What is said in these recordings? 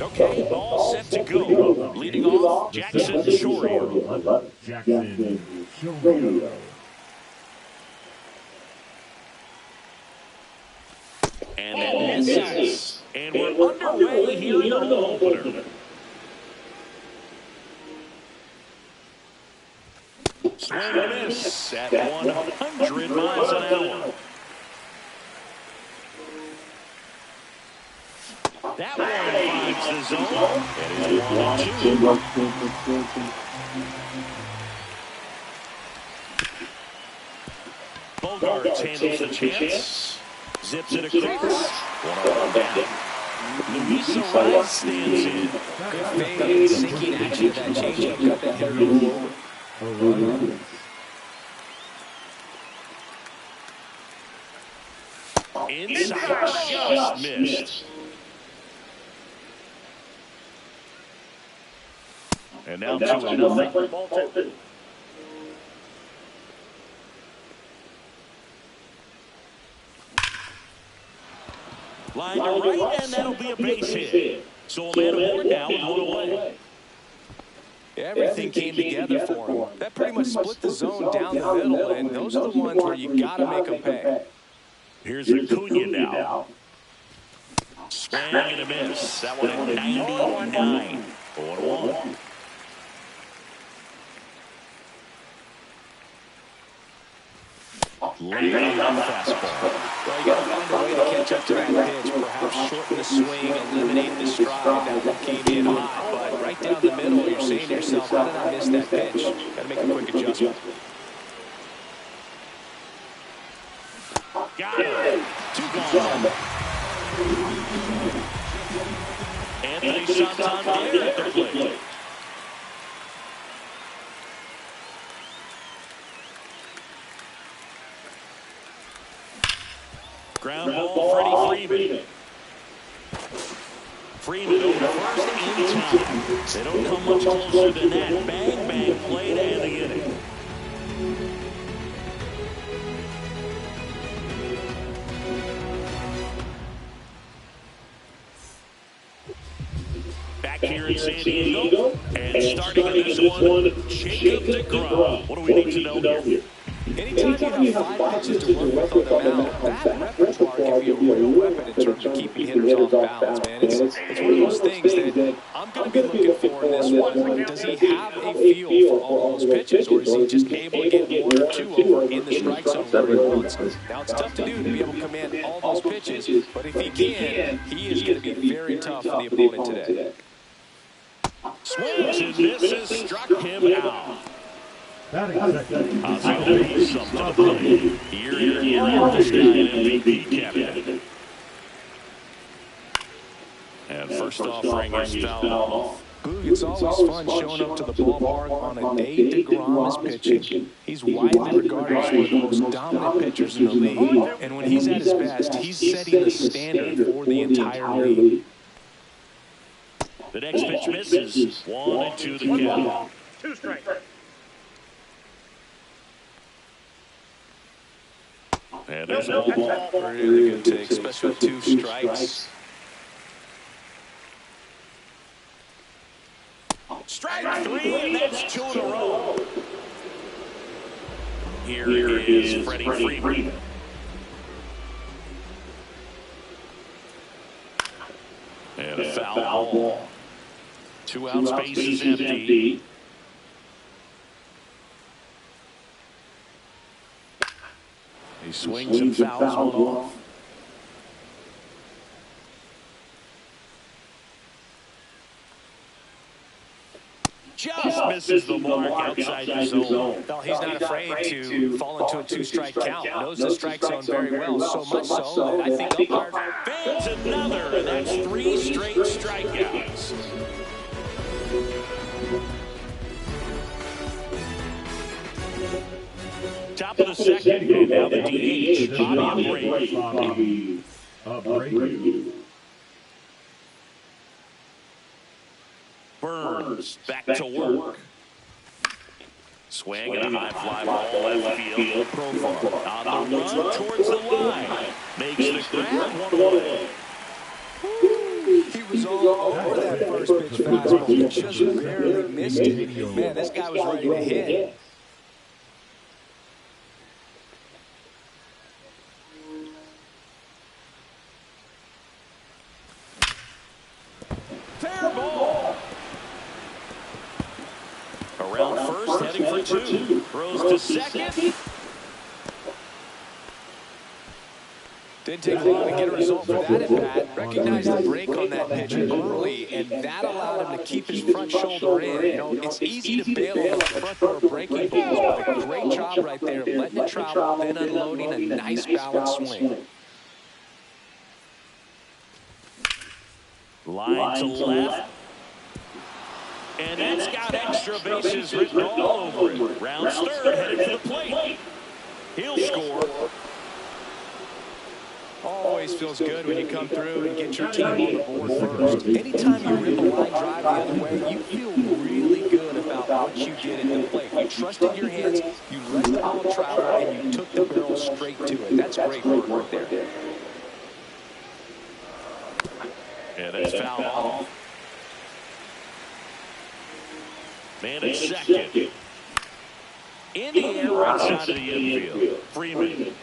Okay, all set to go. Leading off, Jackson Shorio. Jackson Shorio. And that misses. And we're underway here in the home opener. Swing and a miss at 100 miles an hour. That one finds the zone. And it's 1-2. Bogarts handles the chance. Zips it across. 1-0 down. Luis Arias stands in. Good fade, sinking action of that changeup. Got that hitter a little over. Inside, just missed. And now 2-0 Bolton. Line to right, and that'll be a base hit. So a man aboard now with one away. Everything came together for him. That pretty much split the zone down the middle, and those are the ones where you got to make them pay. Here's Acuna now. Swing and a miss. That one at 99. 4-1. Late on the fastball. Well, you got to find a way to catch up to that pitch. Perhaps shorten the swing, eliminate the stride. That one came in hot, but right down the middle, you're saying to yourself, how did I miss that pitch? Got to make a quick adjustment. Got it. 2 gone. Anthony Santander at the plate. Ground ball, Freddie Freeman. Freeman over first in time. They don't come much closer than that. Bang, bang, play to end the inning. Back here in San Diego, and starting in this one, Jacob DeGrom. What do we need to know here? Anytime you have 5 pitches to work with on the mound, that repertoire can be a real weapon in terms of keeping hitters off balance, man. It's one of those things that I'm going to be looking for in this one. Does he have a feel for all those pitches, or is he just able to get 1 or 2 over in the strike zone where he wants? Now, it's tough to do to be able to command all those pitches, but if he can, he is going to be very tough for the opponent today. Swings and misses, struck him out. Ozzie something to play. Here, this guy an MVP candidate. And first offering is fouled off. Boog, it's always fun showing up to the ballpark on a day DeGrom is pitching. He's widely regarded as one of the most dominant pitchers in the league. And when he's at his best, he's setting the standard for the entire league. The next pitch misses. 1-2 the count. 2 strikes. And there's a ball. Really good take, especially with 2 strikes. Strike 3, and that's 2 in a row. Here is Freddie Freeman. foul ball. 2 out, space is empty. He swings and fouls one off. Just misses the mark outside the zone. Well, he's not afraid to fall into a 2-strike count. Knows the strike zone very well, so much so that I think umpires fans another, and that's 3 straight strikeouts. Top of the second, and now the DH, Bobby Abreu. Burns back to work. Swing and a high fly ball left field. Profar on the run towards the line. Makes the grab one away. he was all over that first pitch fastball. He just barely missed it. Man, this guy was ready to hit. Fair ball. Around first, heading for 2. Throws to second. Didn't take long to get a result for that at bat. Recognized the break on that pitch early, and that allowed him to keep his front shoulder in. You know, it's easy to bail on the front door breaking balls, but a great job right there, letting it travel, then unloading a nice balanced swing. Line to left. And that's got extra bases written all over it. Rounds third, headed to the plate. He'll score. Always feels good when you come through and get your team on the board first. Anytime you rip a line drive the other way, you feel really good about what you did at the plate. You trusted your hands, you let the ball travel, and you took the barrel straight to it. That's great work right there. And that's foul off. Man at second. In the air, right side of the infield. Freeman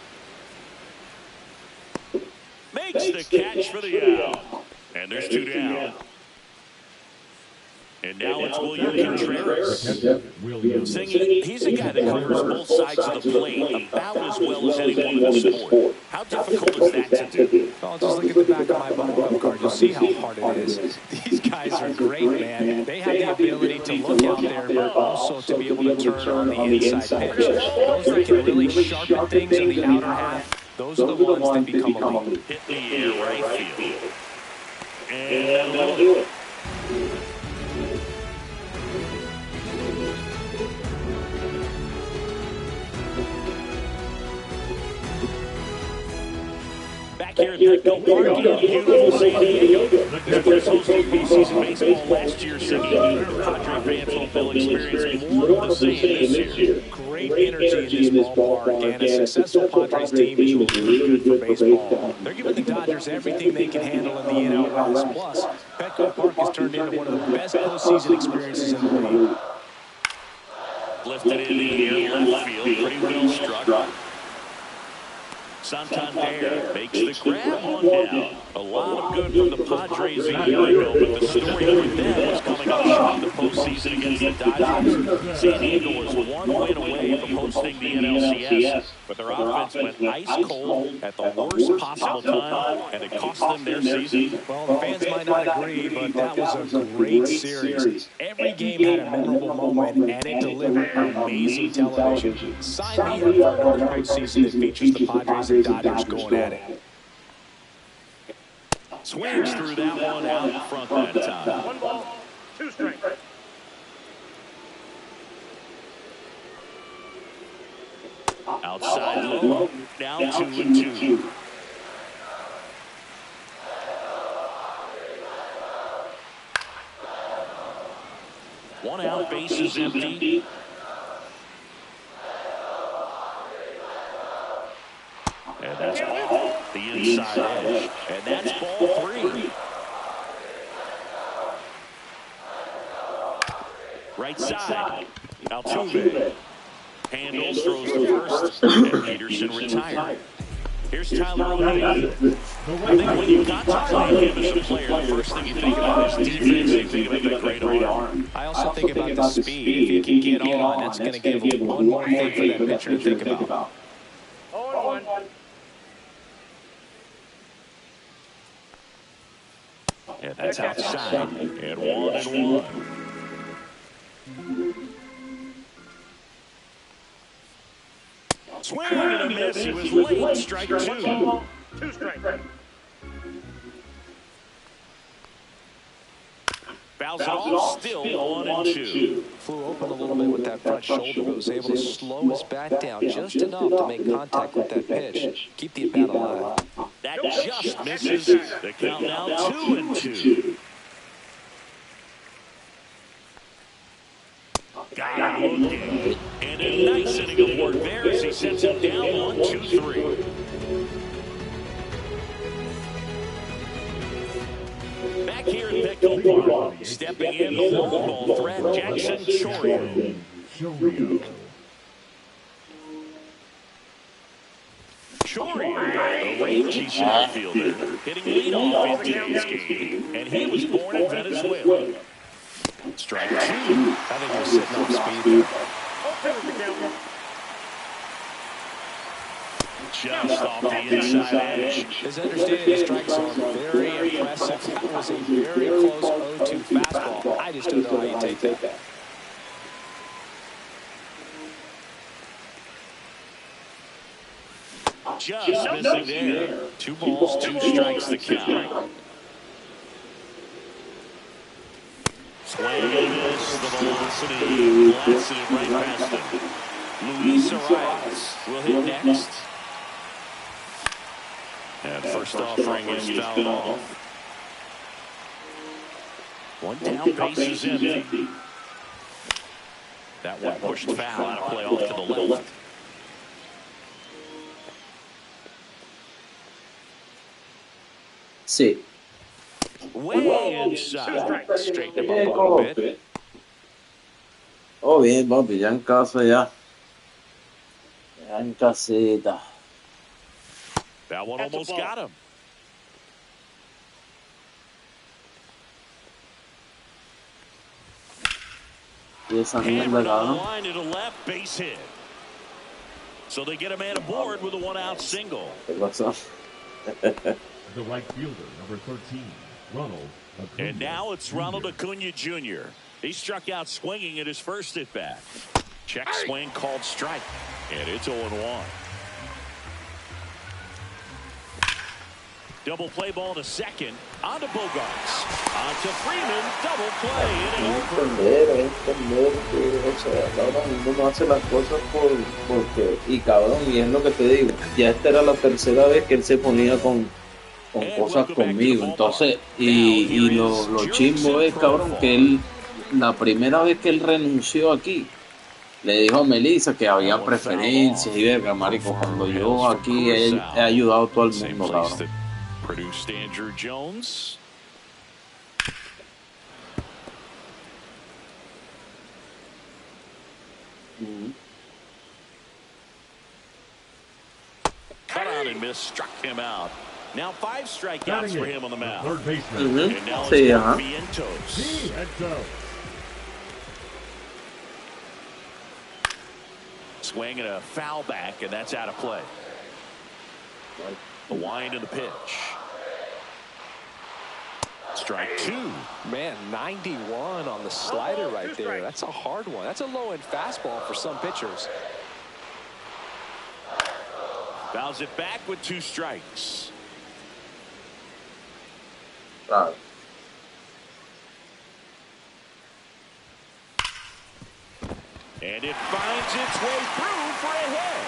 makes the catch for the out. And there's 2 down. And now it's William Contreras. Singing, he's a guy that covers both sides of the plate about as well as anyone in the sport. How difficult is that to do? Oh, just look at the back of my bump card. You'll see how hard it is. These guys are great, man. They have the ability to look out there, but also to be able to turn on the inside pitch. Those that can really sharpen things in the outer half, those are the ones that become elite. Hit the air right field. And that'll do it. Back here at Petco Park in beautiful San Diego. The Padres hosted WBC baseball last year, so Padre fans hope they'll experience more of the same this year. Great energy in this ballpark, and a successful Padres team is really good for baseball. They're giving the Dodgers everything they can handle in the NL West. Plus, Petco Park has turned into one of the best postseason experiences in the league. Lifted in the air, left field, pretty well struck. Santander makes the grab on down. A lot of good from the Padres a year ago, but the story with them was coming up short in the postseason against the Dodgers. San Diego was 1 win away from hosting the NLCS, but their offense went ice cold at the worst possible time, and it cost them their season. Well, the fans might not agree, but that was a great series. Every game had a memorable moment, and it delivered amazing television. Sign me up for another postseason that features the Padres and Dodgers going at it. Swings through that one out in front that time. 1 ball, 2 strikes. Outside low, now 2-2. One out, bases empty. And that's off the inside edge. And that's ball 3. Right side. Altuve handles, throws to first, and Peterson retired. Here's Tyler O'Neill. I think when you contemplate him as a player, the first thing you think about is defense. You think about that great arm. I also think about the speed. If he can get on, that's going to give him one more thing for that pitcher to think about. 0-1. And that's outside. And 1-1. Swing and a miss. He was late. Strike 2. 2 strikes. Fouls it off. Still 1-2. Flew open a little bit with that front shoulder, but was able to slow his bat down just enough to make contact with that pitch. Keep the at-bat alive. That just misses. The count now 2-2. Got him looking. And a nice inning of work there as he sets him down 1-2-3. Back here at Petco Park, stepping in the long ball threat, Jackson Chorio. Chorio, a rangy center fielder, hitting leadoff in today's game, and he was born in Venezuela. Strike 2. I think he was sitting off speed there. Just off the inside edge. His understanding of strike zone, very impressive. That was a very close 0-2 fastball. I just don't know how you take that. Just missing there. 2 balls, 2 strikes the count. Swing and miss. The velocity blasted it right past him. Luis Arias will hit next. And first offering is fouled off. One down, base is empty. That one pushed foul out of play off to the left. Sí. Way inside. Straighten him Bien, up a little bit. Oh, bien, papi, ya en casa ya. Ya en casita. That one almost got him. Y esa mierda, Hammered on the cabrón. line to the left, base hit. So they get a man aboard with a 1-out single. ¿Qué pasó? The right fielder, number 13, Ronald Acuna. And now it's Ronald Acuna Jr. He struck out swinging at his first at-bat. Check swing called strike. And it's 0-1. Double play ball to second. On to Bogarts. On to Freeman. Double play. Entender que, o sea, cabrón, uno no hace las cosas porque, y cabrón, y es lo que te digo, ya esta era la tercera vez que él se ponía con cosas conmigo, entonces, y lo chimbo es, cabrón, que él, la primera vez que él renunció aquí, le dijo a Melissa que había preferencias y verga, marico, cuando yo aquí he ayudado a todo el mundo, cabrón. Produced Andrew Jones. Cut out and missed, struck him out. Now 5 strikeouts for him on the mound. Third baseman. And now Sí, it's ajá. Vientos. Vientos. Swing and a foul back, and that's out of play. The wind of the pitch. Strike 2. Man, 91 on the slider right there. That's a hard one. That's a low-end fastball for some pitchers. Fouls it back with 2 strikes. Claro. And it finds its way through for a hit.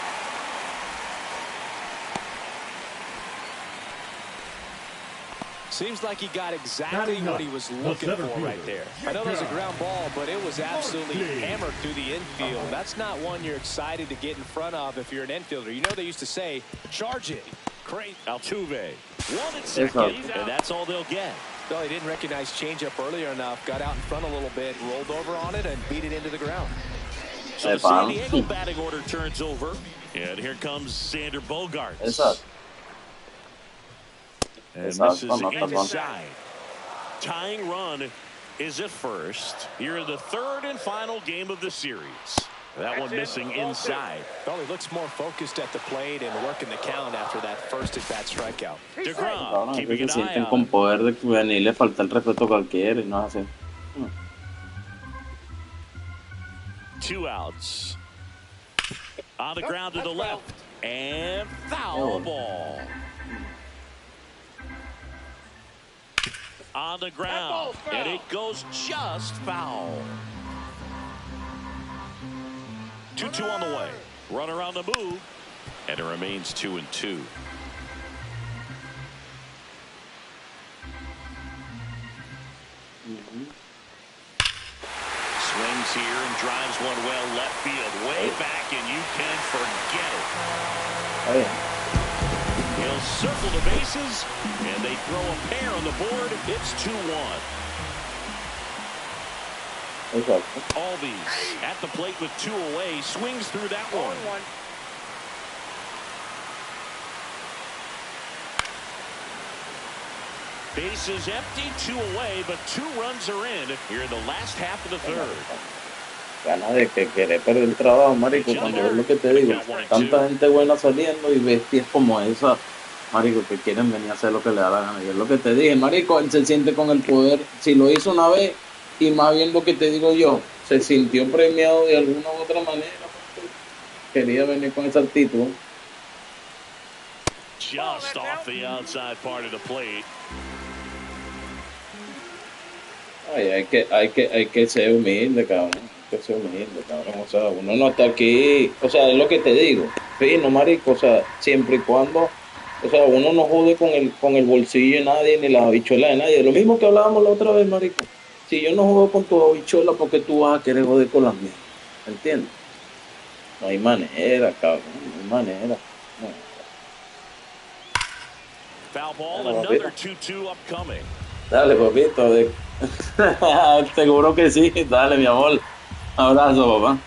Seems like he got exactly what he was looking for right there. I know there's a ground ball, but it was absolutely hammered through the infield. That's not one you're excited to get in front of if you're an infielder. You know they used to say, charge it. Great. Altuve, 1 and 2nd, and that's all they'll get. No, he didn't recognize changeup earlier enough. Got out in front a little bit, rolled over on it, and beat it into the ground. So the San Diego batting order turns over, and here comes Sander Bogarts. Exacto. And Exacto, misses no está con... inside. Tying run is at first. Here in the third and final game of the series. That one missing inside. Well, he looks more focused at the plate and working the count after that first at-bat strikeout. DeGrom Cabrón, a keeping veces an se eye sienten on con him. poder de que venir le falta el respeto a cualquiera y no es así. 2 outs. On the ground to the left. And foul ball. On the ground. And it goes just foul. 2-2 on the way. Runner on the move. And it remains 2-2. Swings here and drives one well left field. Way back, and you can forget it. Está bien. He'll circle the bases, and they throw a pair on the board. It's 2-1. Exacto. Albies at the plate with 2 away. Swings through that one. 1-1. Bases empty, 2 away, but 2 runs are in here in the last half of the third. Ganas de que querer perder el trabajo, marico, cuando ves lo que te digo, tanta gente buena saliendo y bestias como esa, marico, que quieren venir a hacer lo que le da la gana. Y es lo que te dije, marico, él se siente con el poder, si lo hizo una vez, y más bien lo que te digo yo, se sintió premiado de alguna u otra manera, porque quería venir con esa actitud. Just off the outside part of the plate. Ay, hay que ser humilde, cabrón. Hay que ser humilde, cabrón. O sea, uno no está aquí. O sea, es lo que te digo. Fino, marico. O sea, siempre y cuando. O sea, uno no jode con el bolsillo de nadie ni las habichuelas de nadie. Lo mismo que hablábamos la otra vez, marico. Si yo no juego con tu habichuela, ¿por qué tú vas a querer joder con las mías? ¿Entiendes? No hay manera, cabrón. No hay manera. No. Foul ball, another 2-2 upcoming. Dale, papito. Seguro que sí. Dale, mi amor. Abrazo, papá.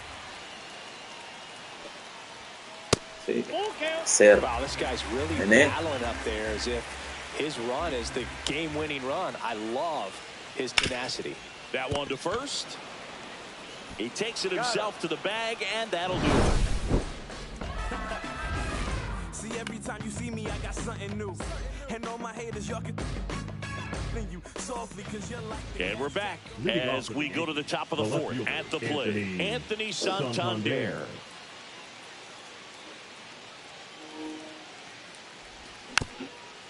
Sí. Ser. Wow, this guy's really battling up there as if his run is the game-winning run. I love his tenacity. That one to first. He takes it himself to the bag, and that'll do it. See, every time you see me, I got something new. And all my haters, y'all can you softly because you're like. And we're back as we go to the top of the fourth. At the plate, Anthony Santander.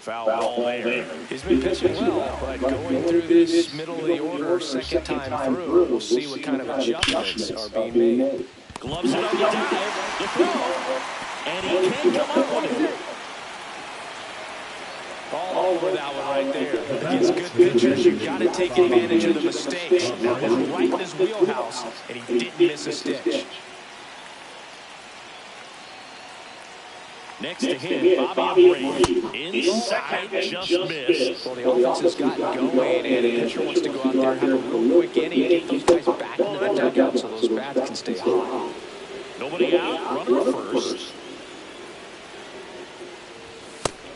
Foul ball there. He's been pitching well, but going through this middle of the order, second time through, we'll see what kind of adjustments are being made. Gloves it on the dive, the throw, and he can't come up with it. All over that one right there. Against good pitchers, you've got to take advantage of the mistakes. That was right in his wheelhouse, and he didn't miss a stitch. Next to him, Bobby Abreu. Inside, just missed. Well, the offense has gotten going, and the pitcher wants to go out there, have a real quick inning, get those guys back into the dugout so those bats can stay hot. Nobody out, runner at first.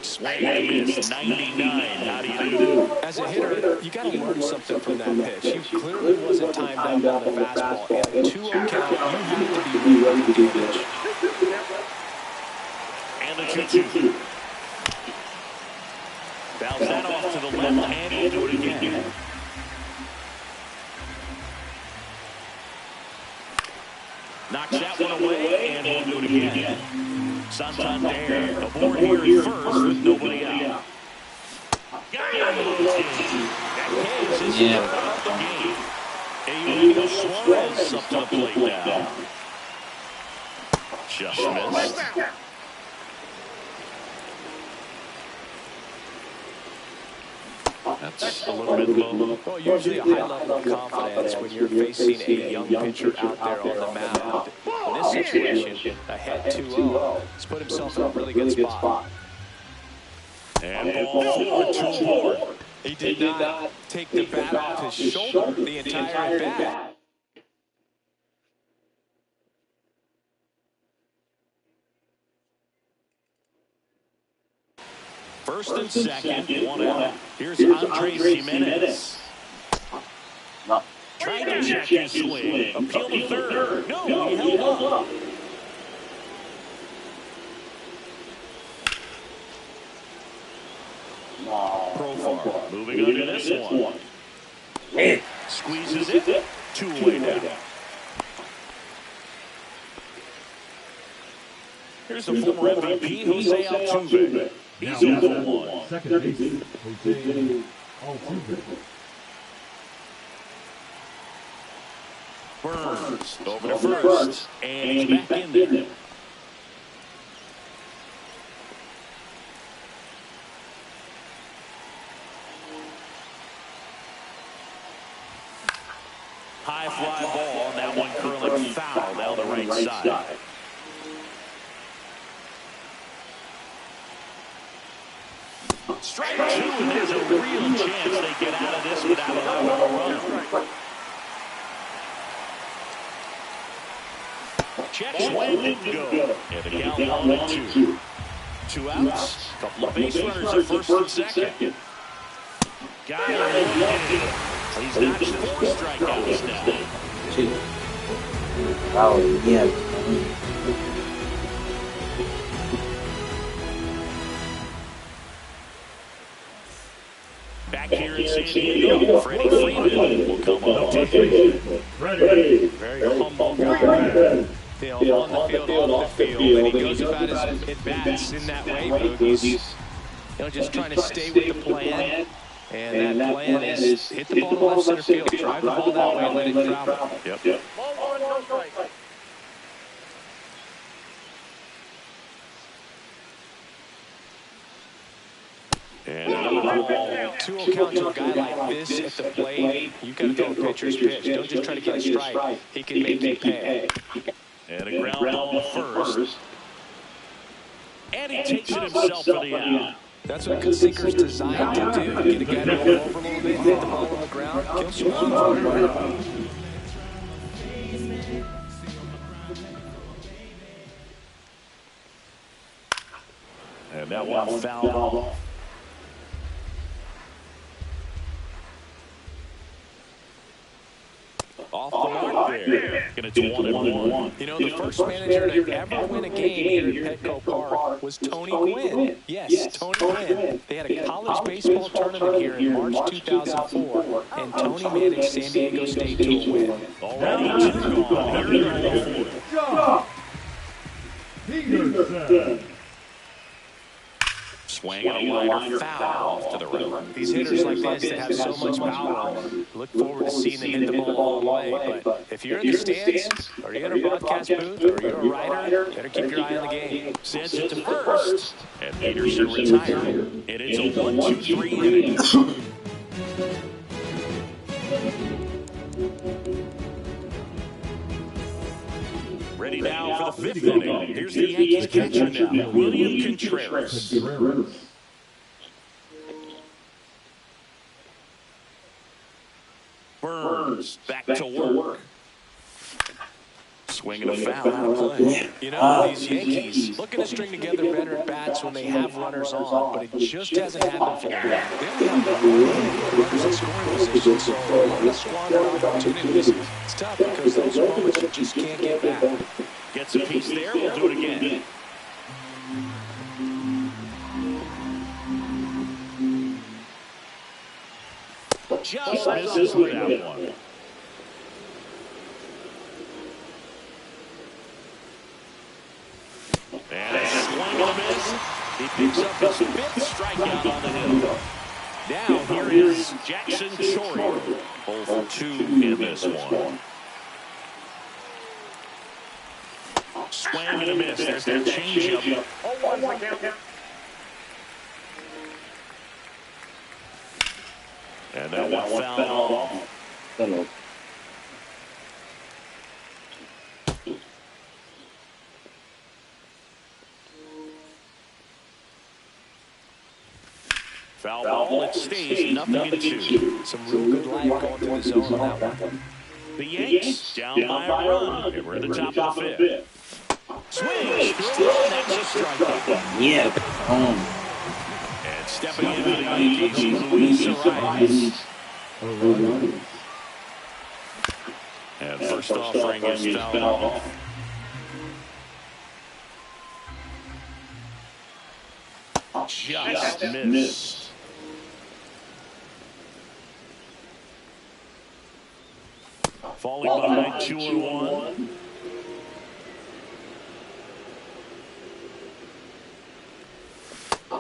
Swing and a miss, 99. How do you do? As a hitter, you got to learn something from that pitch. You clearly wasn't timed out on the fastball. And the 2-0 count, you have to be ready to do pitch. And the 2-2. Bounce that off to the left, and he'll do it again. Knocks that one away, and he'll do it again. Santander aboard here at first with nobody out. Got it! That is his third of the game. Eugenio Suarez up to the plate now. Just missed. That's a little bit low. Well, usually a high level of confidence when you're facing a young pitcher out there on the mound. In this situation, ahead 2-0, he's put himself in a really good spot. And ball 4, 2 aboard. He did not take the bat off his shoulder the entire bat. First and second, one out. Here's Andres Jimenez. No. Trying to check his swing. Appeal to third. No, he held up. Profar moving on to this one. Squeezes it. Two-way down. Here's the former MVP, Jose Altuve. He's over one. Second base, Jose Altuve. Burns over to first, and he's back in there. High fly ball, and that one curling foul down the right side. Strike two, and there's a real chance they get out of this without allowing a run. Check swing didn't go. And the count 1-2. 2 outs. Couple of base runners at first and second. Got it. He's notched 4 strikeouts now. Oh, yeah. Back here in San Diego, Freddie Freeman will come on to hit. Very humble guy. On the field, off the field, and he goes about his at-bats in that way, Boog. He's just trying to stay with the plan, and that plan is hit the ball to left center field, drive the ball that way, and let it travel. Yep. Ball one, no strike. And another ball. 2-0 count to a guy like this at the plate. You've got to throw a pitcher's pitch. Don't just try to get a strike. He can make you pay. And a ground ball first. And he takes it himself for the out. That's what a good sinker's designed to do. Get a guy to roll over a little bit, hit the ball on the ground, kill some runs. And that one fouled off. Off the mark there. And it's 1-1. You know, the first manager to ever win a game here at Petco Park was Tony Gwynn. Yes, Tony Gwynn. They had a college baseball tournament here in March 2004, and Tony managed San Diego State to a win. Already 2 gone here in the fourth. Peterson. Swing and a liner foul off to the right. These hitters like this that have so much power, look forward to seeing them hit the ball all the way. But if you're in the stands, or you're in a broadcast booth, or you're a writer, better keep your eye on the game. Sends it to first, and Peterson retired. And it's a 1-2-3 inning. Ready now for the 5th inning. Here's the Yankees catcher now, William Contreras. Burns back to work. Swinging a foul out of play. You know, these Yankees looking to string together better at bats when they have runners on, but it just hasn't happened for them. They only have runners in scoring position, so a lot of squandered opportunities. It's tough because those moments you just can't get back. Gets a piece there, we'll do it again. Just misses with that one. And a swing and a miss. He picks up his 5th strikeout on the hill. Now here is Jackson Chourio. 0 for 2 in this one. Swing and a miss. There's that changeup. 0-1 the count. And that one fouled off. Hello. Foul ball, it stays 0-2. Some real good life going through the zone on that one. The Yanks down by a run, and we're at the top of the 5th. Swing, through, that's a strikeout. Yeah. And stepping in for the Yankees, Luis Arias. And first offering is fouled off. Just missed. Falling behind 2-1.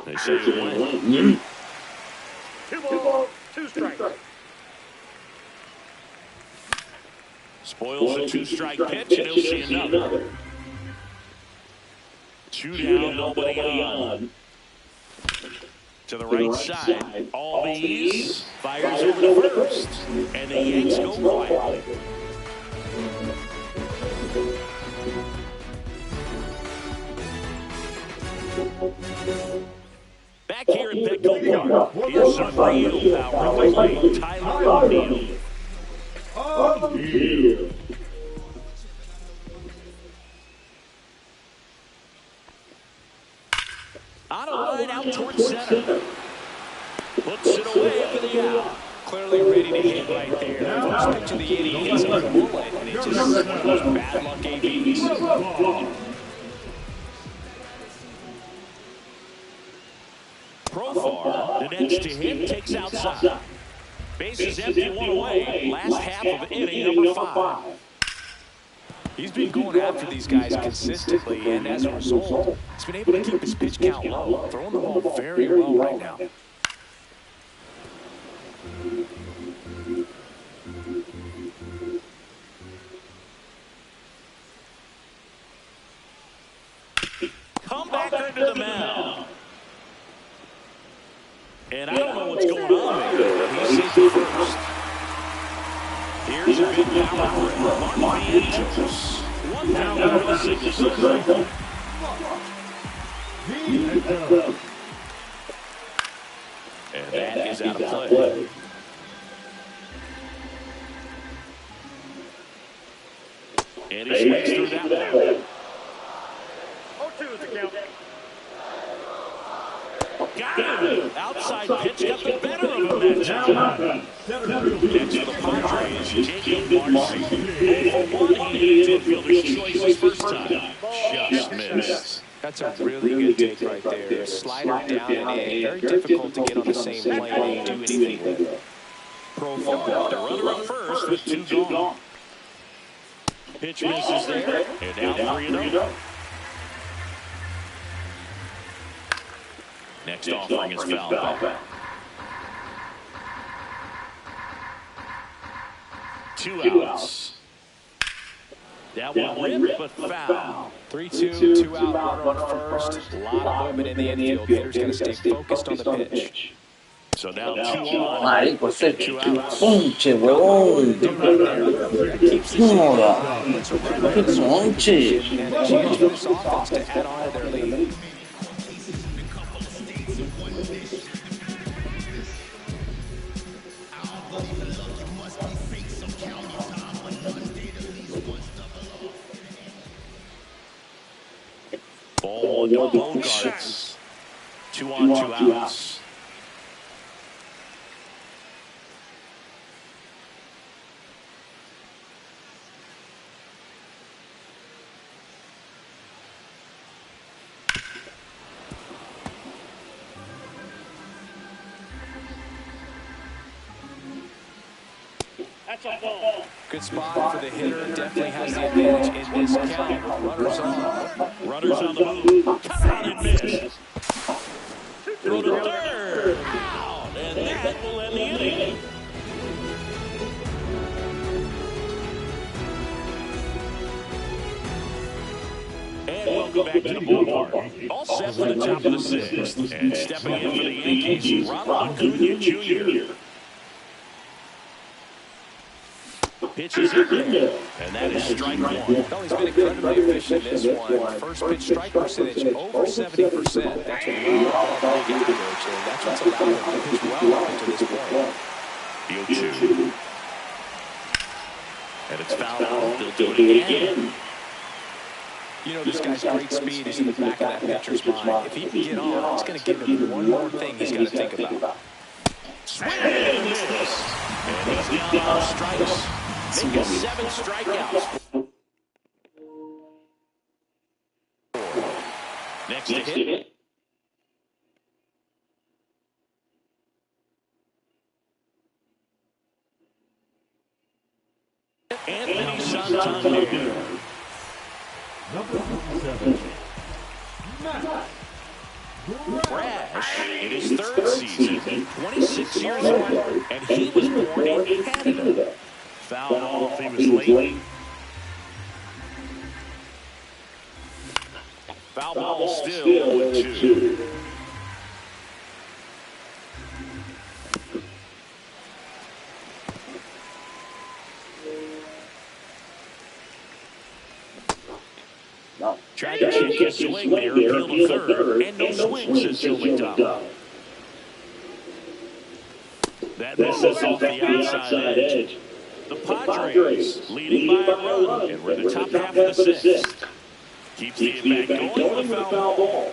They say it went. 2 balls, 2 strikes. Spoils a 2-strike pitch, and he'll see another. 2 down, nobody on. To the right side, all these fires over to first, and the Yanks go quiet. Back here at Petco Park, here's some real power playing Tyler O'Neill. On a line out towards center. Puts it away for the out. Clearly ready to hit right there. First pitch of the inning hits a bullet, and it just one of those bad luck ABs. Profar, the next to him, takes outside. Bases empty, 1 away. Last half of inning number 5. He's been going after these guys consistently, and as a result, he's been able to keep his pitch count low, throwing the ball very well right now. Come back under the mound. And I don't know what's going on there. He's safe at first. Here's a big power for Mark Vientos. 1 down, no single. And that is out of play. And he swings through that one. 0-2 is the count. Got him. Outside pitch got the better of him that time. Next for the Padres, Jacob Marcy. 0-1, he hit his infielder's choice his first time. Just missed. That's a really good take right there. Slider down and in. Very difficult to get on the same plane and do anything with. Profile. The runner at first with 2 gone. Pitch misses there. And now 3-0. Next offering is fouled back. 2 outs. That one ripped, but foul. 3-2, 2 out, runner on first. A lot of movement in the infield. Hitter's going to stay focused on the pitch. So now 2 on. Marico, ese ponche, huevón. Joda. Qué ponche. And a chance for this offense to add on to their lead. Ball 1 to Bogarts. 2 on, 2 outs. That's a ball. Good spot for the hitter. Definitely has the advantage in this count. Runners on. Runners on the move. Caught and missed. Through the third. Out. And that will end the inning. And welcome back to the ballpark. All set for the top of the 6th. And stepping in for the Yankees, Ronald Acuna Jr. Pitch is in there, and that is strike 1. Well, he's been incredibly efficient in this one. First pitch strike percentage over 70%. That's well above the league average, and that's what's allowed him to pitch well up to this point. The 0-2. And it's fouled off. They'll do it again. You know, this guy's great speed is in the back of that pitcher's mind. If he can get on, it's going to give him one more thing he's got to think about. Swing and a miss. And he's down on strikes. Make it 7 strikeouts. Next to hit. Anthony Santander. Number 47. Brash in his 3rd season, 26 years old, and he was born in Canada. Foul off, he was late. Foul ball still with 2. Tried to kick his swing there, appeal to 3rd, and no swing, says Joe McDonald. That misses off the outside edge. The Padres leading by a run, and we're in the top half of the 6th. Keeps the at-bat going with a foul ball.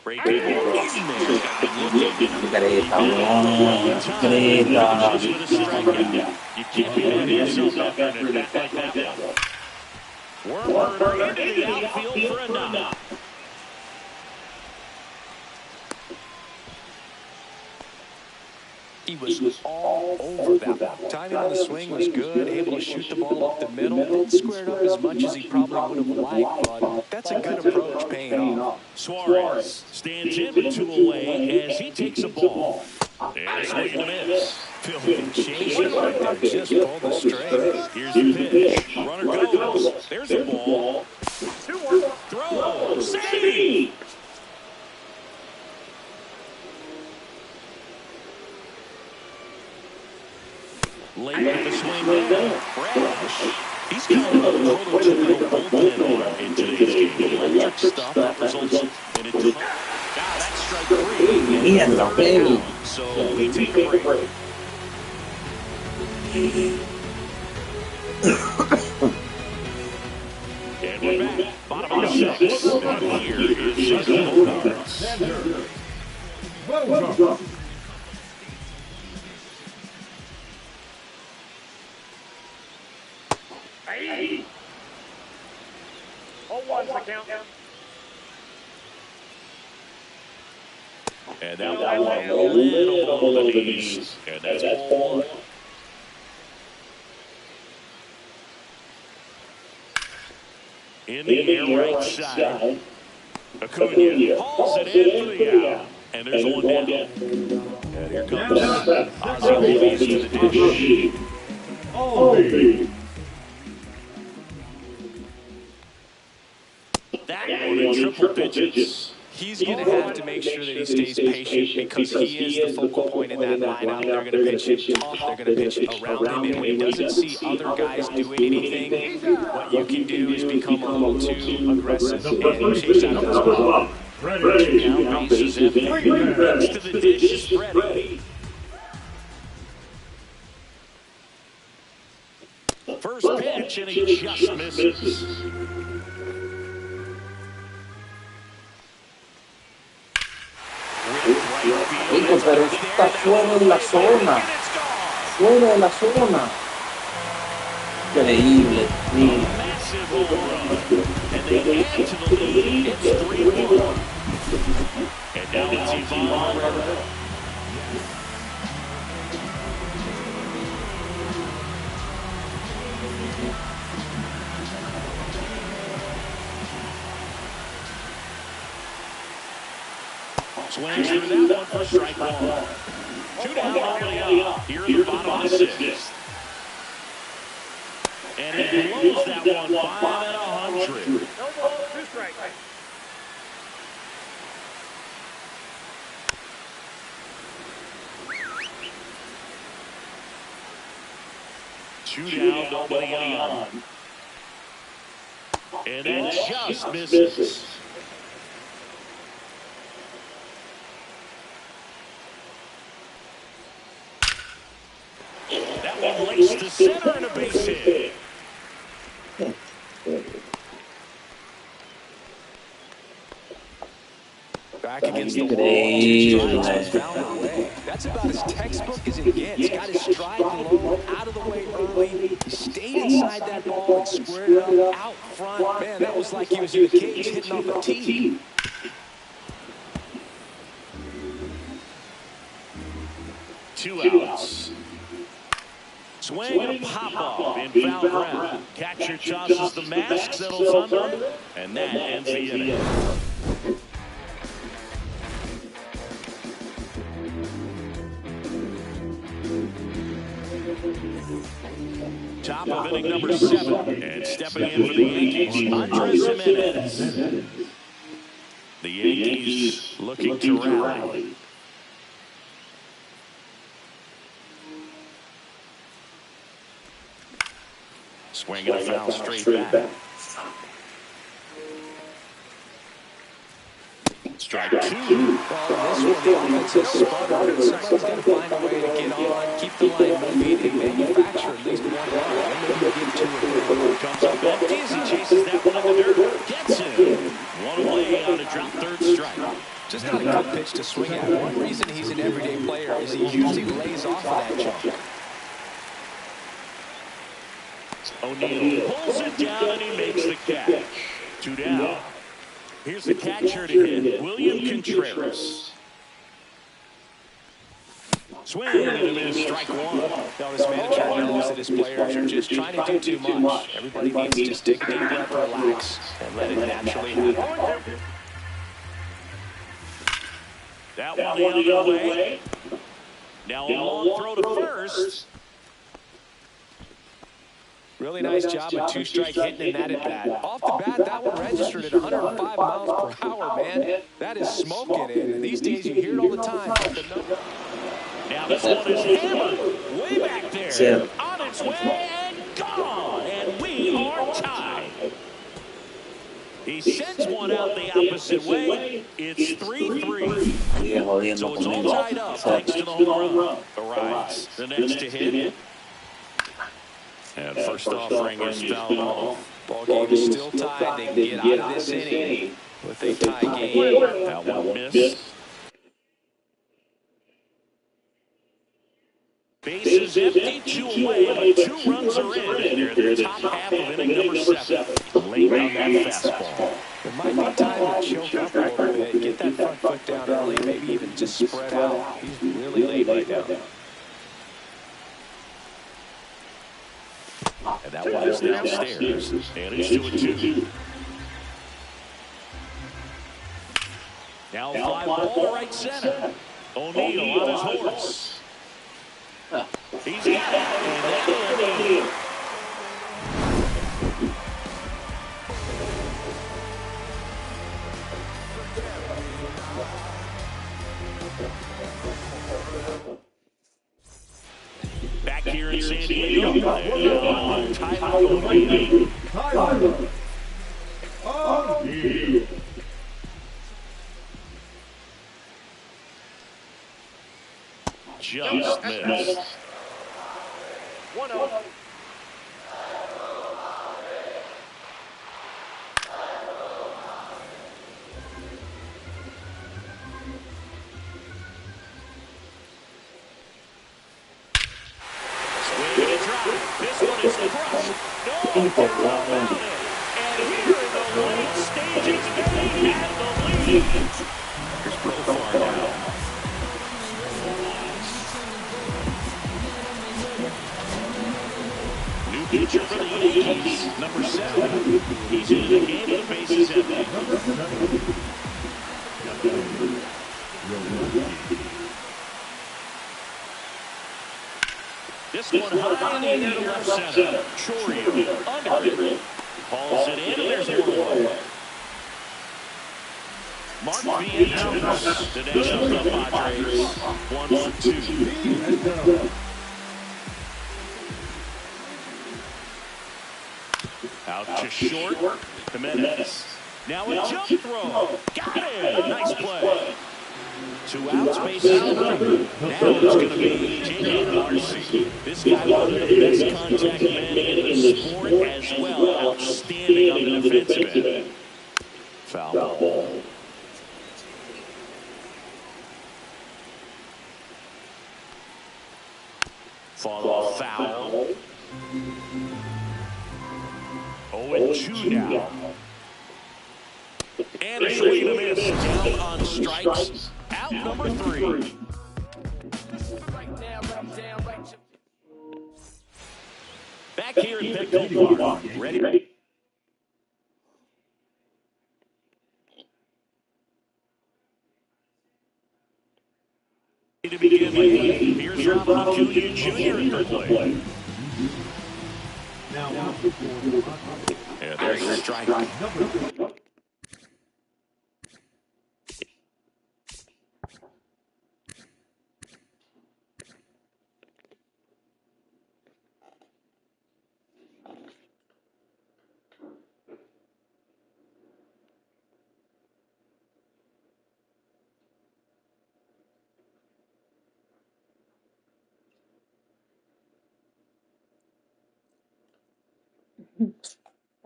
Breaking in there. You can't be mad at yourself after an at-bat like that one. Wormer into the outfield for a knock. He was all over that one. Timing on the swing was good, able to shoot the ball up the middle. Didn't square it up as much as he probably would have liked, but that's a good approach paying off. Suarez stands in with 2 away as he takes a ball. And swing and a miss. Phil can change it right there. Just pull the string. Here's the pitch. Runner goes. There's a ball. Throw. Save. Late with the swing there. Brash. He's kind of a prototypical bullpen arm in today's game. Electric stuff that results in a ton. That's strike 3. Mierda, baby. So we take a break. And we're back. Bottom of the 6th. And here is Peloteros. Welcome. Hey! 0-1's the count. And that one a little below the knees. And that's ball 1. In the air right side. Acuna hauls it in for the out. And there's one down. And here comes Ozzie Albies to the dish. Albies. That one in triple digits. He's going to have to make sure that he stays patient because he is the focal point in that lineup. They're going to pitch him tough. They're going to pitch around him. And when he doesn't see other guys doing anything, what you can do is become a little too aggressive and chase out this ball. Now bases empty. Next to the dish is Freddie. First pitch, and he just misses. Rico, pero está fuera de la zona. Fuera de la zona. Increíble. Mira. And they add to the lead. It's 3-1. And now it's Ivan Herrera. Swings through that one for strike 1. 2 down, nobody up. Here in the bottom of the 6th. And he blows that one 5 and 100. No ball, 2 strikes. Two down, nobody on. And it just misses. That one laced to center and a base hit. Back against the wall. 2 strikes, but found a way. That's about as textbook as it gets. Got his stride low, out of the way early. He stayed inside that ball and squared it up out front. Man, that was like he was in the cage hitting off a tee. Two outs. Swing and a pop-up in foul ground. Catcher tosses the mask, settles under, and that ends the inning. Top of inning number 7, and stepping in for the Yankees, Andres Jimenez. The Yankees looking to rally. Swinging a foul straight back. Strike 2. Well, this one, the offense is sputtering. Somebody's got to find a way to get on, keep the line moving, and manufacture at least 1 run. Maybe get 2 or 3. Comes up empty as he chases that one in the dirt. Gets it. 1 away on a drop third strike. Just not a good pitch to swing at. One reason he's an everyday player is he usually lays off of that jump. O'Neill pulls it down and he makes the catch. 2 down. Here's the catcher to hit, William Contreras. Swing and a miss, strike 1. Now this manager knows that his players are just trying to do too much. Everybody needs to just take a deep breath, relax, and let it naturally happen. That one the other way. Now a long throw to first. Really nice job with 2-strike hitting in that at-bat. Off the bat, that one registered at 105 miles per hour, man. That is smoking, and these days you hear it all the time. Now this one is hammered way back there. On its way and gone, and we are tied. He sends one out the opposite way. It's 3-3. So it's all tied up thanks to the home run. Arrives the next to hit. And first offering is fouled off. Ball game is still tied. They can get out of this inning with a tie game. That one missed. Bases empty, 2 away, but 2 runs are in. You're in the top half of inning number 7. Late on that fastball. It might be time to choke up a little bit. Get that front foot down early. Maybe even just spread out. He's really late right now. And that one is downstairs. And it's 2-2. Now fly ball right center. O'Neill on his horse. He's got it. And that'll O'Neill. Back here in San Diego, Tyler O'Neill. Just missed. 1-0. And here in the late stages, they have the lead. Here's Profar now. New pitcher for the Yankees, number 7. He's in the game with the bases empty. This one high in the air to left center. Chorio under it. Hauls it in, and there's 1 away. Mark Vientos to next up the Padres. 1-2. Out to short. Jimenez. Now a jump throw. Got it. Nice play. 2 outs, bases loaded. Now it's going to be J.D. Marcy. This guy, one of the best contact men in the sport as well. Outstanding on the defensive end. Foul ball. Follow foul. 0-2 now. And a swing and a miss. Down on strikes. Out number 3. Back here at Petco Park. Ready? To begin the 8th. Here's Robert Acuna Jr. in the play. Yeah, there's the strike.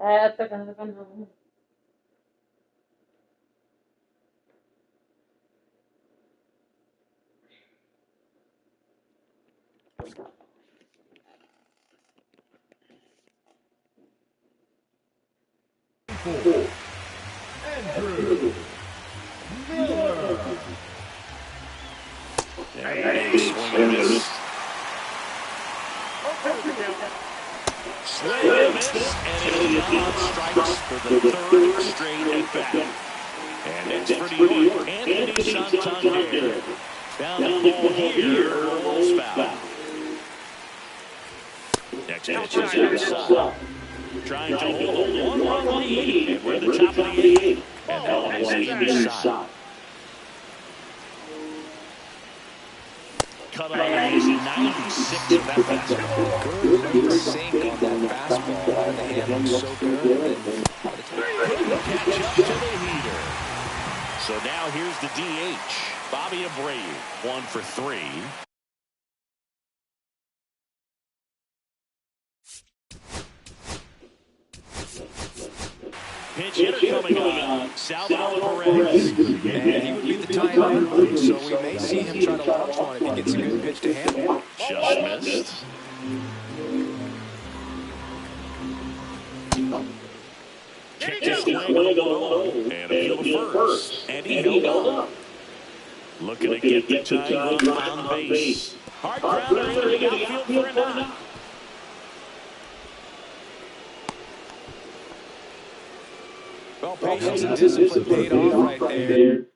Andrew Miller. Swing and a miss. Swing and a miss, and it is on strikes for the 3rd straight at bat. And it's for New York, Anthony Santander. Down the ball here, rolls foul. Next pitch is outside. Trying to hold a 1-run lead, and we're at the top of the 8th. And that one is inside. Cut on his 96 of that fastball. Good late sink on that fastball. And the hand looks so good. Catch up to the heater. So now here's the DH, Bobby Abreu, 1 for 3. Pitch hitter coming on, Salvador Perez. And he would be the timeout, so we may see him try to launch one if he gets a good pitch to handle. Just missed. Kicked his way low, and appeal to first. And he held up. Looking to get the tying run on base. Hard grounder into the outfield for a knock. Well, patience and discipline paid off right there.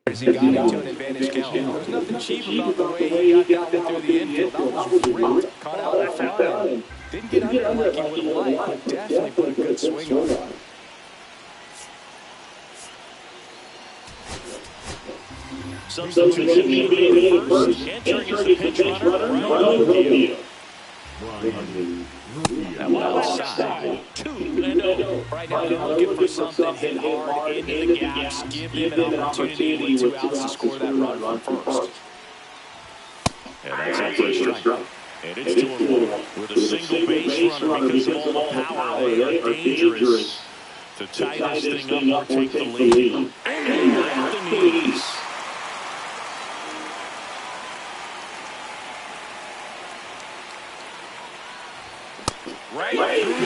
As he got into an advantage count. There's nothing cheap about the way he got down through the infield. That was great. Caught out in front and didn't get under like he would have liked, but definitely put a good swing on it. Substitution made at first. Entering as the pinch runner, Ryan Rubio. And one outside. 2-0. Right now, they're looking for something hit hard into the gaps. Give them an opportunity with 2 outs to score that run from first. And that's out for a strike. And it's 2-1 with a single base runner because of all the power. They are dangerous to tie this thing up or take the lead. And they're at the knees.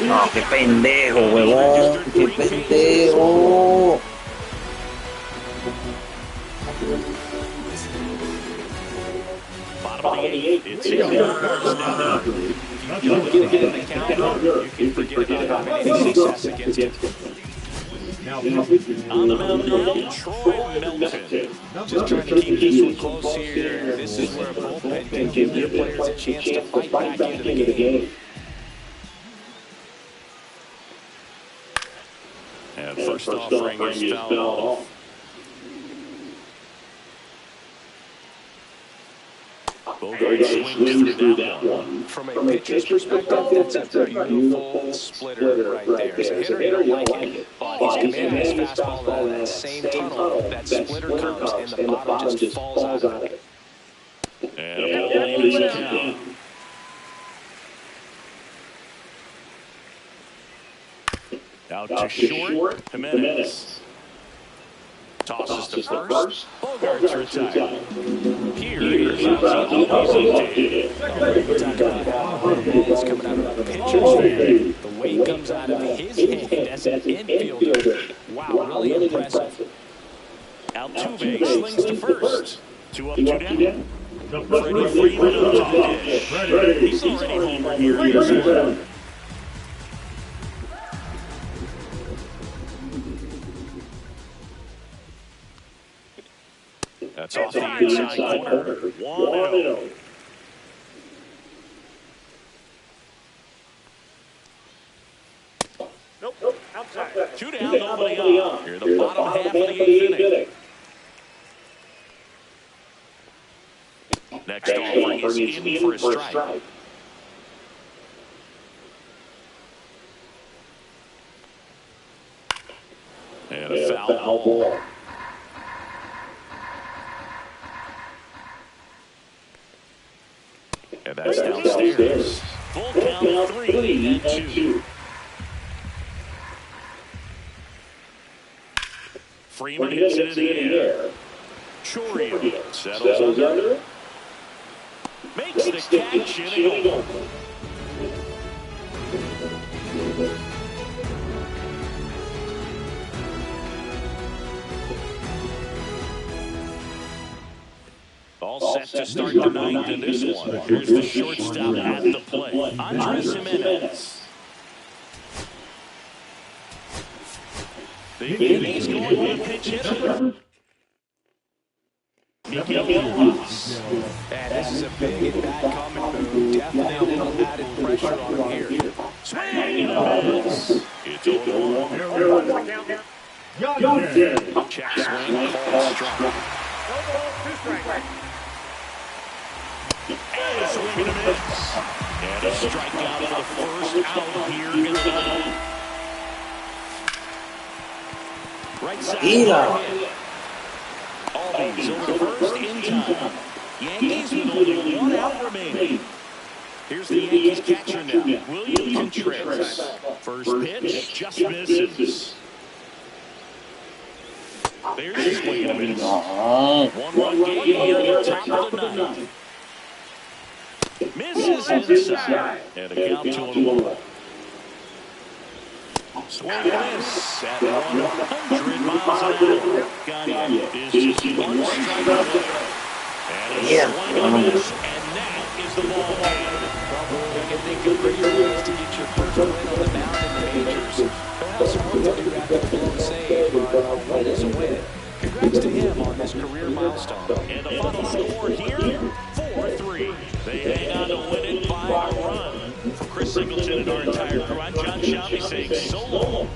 No, qué pendejo, huevón. Qué pendejo. Bottom of the 8th. It's him. You don't get it in the count, you can forget about having any success against him. On the mound now, Troy Melton. Just trying to keep this one close here. This is where a bullpen can give their players a chance to fight back into the game. And first offering is fouled off. Bogart swings through that one. From a pitcher's perspective, that's a beautiful splitter right there. As a hitter, you don't like it, but he's commanding his fastball in that same tunnel. That splitter comes, and the bottom just falls out of it. And a ball evens the count. Out to short, Jimenez. Tosses to first. Bogart's retired. Here is Ozzie always dictated. Balls coming out of the pitcher's hand. The way he comes out of his hand as an infielder. Wow, really impressive. Altuve slings to first. 2 up, 2 down. Freddie Freeman up to the dish. He's already homered here in this one. That's off the inside corner. 1-0. Nope, outside. 2 down, nobody on. Here in the bottom half of the 8th inning. Next offering is in for a strike. And a foul ball. And that's downstairs. Full count 3-2. Freeman hits it in the air. Chourio settles under. Makes the catch and a goal. All set to start the ninth in this one. Here's the shortstop at the plate, Andres Jimenez. The inning's going with a pinch hitter. Miguel Rojas. And this is a big and bad coming move. Definitely a little added pressure on him here. Swing and a miss. It's 0-1. Check swing, called strike. No balls, 2 strikes. And a swing and a miss. And a strikeout for the first out here in the ninth. Right side. Albies over the first in time. Yankees with only 1 out remaining. Here's the Yankees catcher now, William Contreras. First pitch just misses. There's a swing and a miss. 1-1 game here at the top of the ninth. Misses inside. And a count to 1. Swing and a miss at 100 miles an hour. Gagne is just 1 strike away. And a swing and a miss. And that is the ball game. You can think of pretty ways to get your first win on the mound in the majors. He'll have some work to do after the blown save, but a win is a win. Congrats to him on this career milestone. And the final score here, 4-3. They hang on to win it by a run. For Chris Singleton and our entire crew, I'm John Shelby saying so long.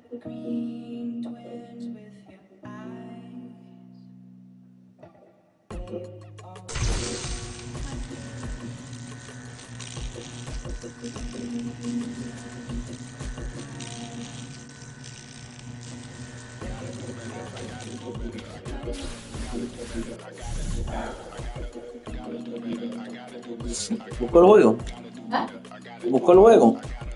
The green twins with your eyes. Busco el juego. Busco el juego.